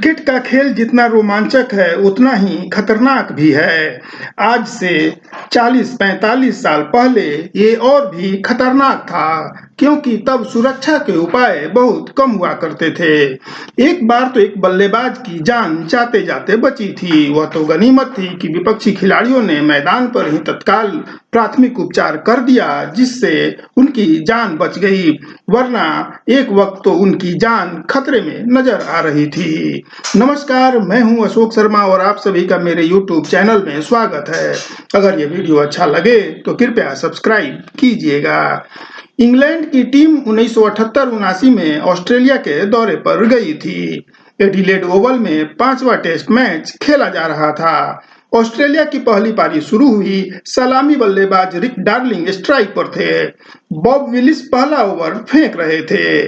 Cricket का खेल जितना रोमांचक है उतना ही खतरनाक भी है। आज से 40-45 साल पहले ये और भी खतरनाक था, क्योंकि तब सुरक्षा के उपाय बहुत कम हुआ करते थे। एक बार तो एक बल्लेबाज की जान जाते जाते बची थी। वह तो गनीमत थी कि विपक्षी खिलाड़ियों ने मैदान पर ही तत्काल प्राथमिक उपचार कर दिया, जिससे उनकी जान बच गई, वरना एक वक्त तो उनकी जान खतरे में नजर आ रही थी। नमस्कार, मैं हूं अशोक शर्मा और आप सभी का मेरे YouTube चैनल में स्वागत है। अगर ये वीडियो अच्छा लगे तो कृपया सब्सक्राइब कीजिएगा। इंग्लैंड की टीम 1978-79 में ऑस्ट्रेलिया के दौरे पर गई थी। एडिलेड ओवल में 5वां टेस्ट मैच खेला जा रहा था। ऑस्ट्रेलिया की पहली पारी शुरू हुई। सलामी बल्लेबाज रिक डार्लिंग स्ट्राइक पर थे। बॉब विलिस पहला ओवर फेंक रहे थे।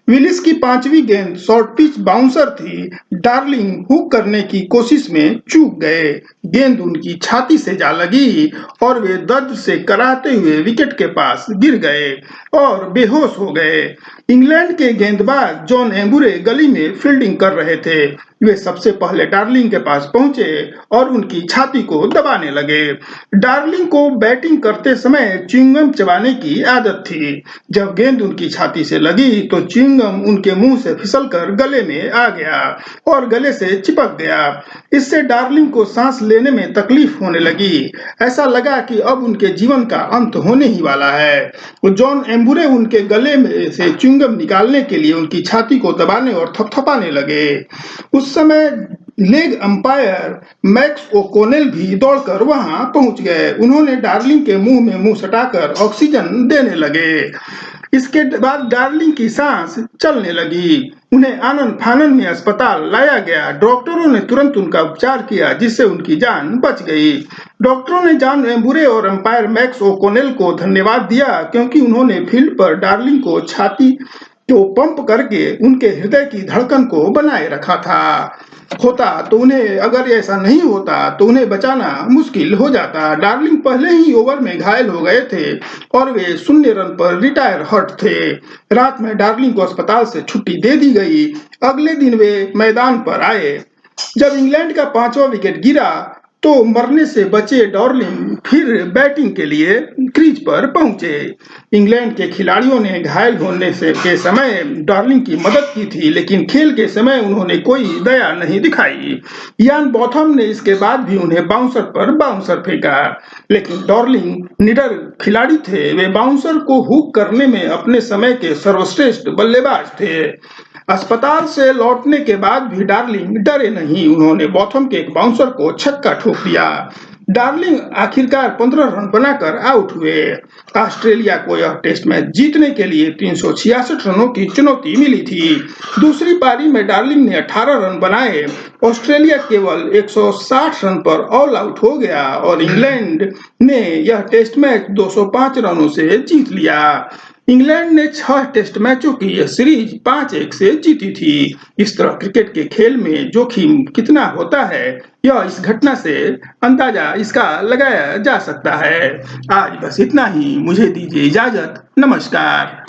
विलिस की 5वीं गेंद शॉर्ट पिच बाउंसर थी। डार्लिंग हुक करने की कोशिश में चूक गए। गेंद उनकी छाती से जा लगी और वे दर्द से कराहते हुए विकेट के पास गिर गए और बेहोश हो गए। इंग्लैंड के गेंदबाज जॉन एम्बुरे गली में फील्डिंग कर रहे थे। वे सबसे पहले डार्लिंग के पास पहुंचे और उनकी छाती को दबाने लगे। डार्लिंग को बैटिंग करते समय च्युइंगम चबाने की आदत थी। जब गेंद उनकी छाती से लगी तो च्युइंगम उनके मुंह से फिसलकर गले में आ गया और गले से चिपक गया। इससे डार्लिंग को सांस लेने में तकलीफ होने लगी। ऐसा लगा कि अब उनके जीवन का अंत होने ही वाला है। जॉन एम्बुरे उनके गले में से च्युइंगम निकालने के लिए उनकी छाती को दबाने और थपथपाने लगे। उस समय लेग अंपायर मैक्स ओकोनेल भी दौड़कर वहां पहुंच गए। उन्होंने डार्लिंग के मुंह में मुंह सटाकर ऑक्सीजन देने लगे। इसके बाद डार्लिंग की सांस चलने लगी। उन्हें आनन फानन में अस्पताल लाया गया। डॉक्टरों ने तुरंत उनका उपचार किया, जिससे उनकी जान बच गई। डॉक्टरों ने जॉन एम्बुरे और अंपायर मैक्स ओकोनेल को धन्यवाद दिया, क्योंकि उन्होंने फील्ड पर डार्लिंग को छाती को पंप करके उनके हृदय की धड़कन को बनाए रखा था। अगर ऐसा नहीं होता तो उन्हें बचाना मुश्किल हो जाता। डार्लिंग पहले ही ओवर में घायल हो गए थे और वे 0 रन पर रिटायर हर्ट थे। रात में डार्लिंग को अस्पताल से छुट्टी दे दी गई। अगले दिन वे मैदान पर आए। जब इंग्लैंड का 5वां विकेट गिरा तो मरने से बचे डार्लिंग फिर बैटिंग के लिए क्रीज पर पहुंचे। इंग्लैंड के खिलाड़ियों ने घायल होने के समय डार्लिंग की मदद की थी, लेकिन खेल के समय उन्होंने कोई दया नहीं दिखाई। इयान बॉथम ने इसके बाद भी उन्हें बाउंसर पर बाउंसर फेंका, लेकिन डार्लिंग निडर खिलाड़ी थे। वे बाउंसर को हुक करने में अपने समय के सर्वश्रेष्ठ बल्लेबाज थे। अस्पताल से लौटने के बाद भी डार्लिंग डरे नहीं। उन्होंने बॉथम के एक बाउंसर को छक्का ठोक दिया। डार्लिंग आखिरकार 15 रन बनाकर आउट हुए। ऑस्ट्रेलिया को यह टेस्ट मैच जीतने के लिए 366 रनों की चुनौती मिली थी। दूसरी पारी में डार्लिंग ने 18 रन बनाए। ऑस्ट्रेलिया केवल 160 रन पर ऑल आउट हो गया और इंग्लैंड ने यह टेस्ट मैच 205 रनों से जीत लिया। इंग्लैंड ने 6 टेस्ट मैचों की यह सीरीज 5-1 से जीती थी। इस तरह क्रिकेट के खेल में जोखिम कितना होता है, यह इस घटना से अंदाजा इसका लगाया जा सकता है। आज बस इतना ही। मुझे दीजिए इजाजत। नमस्कार।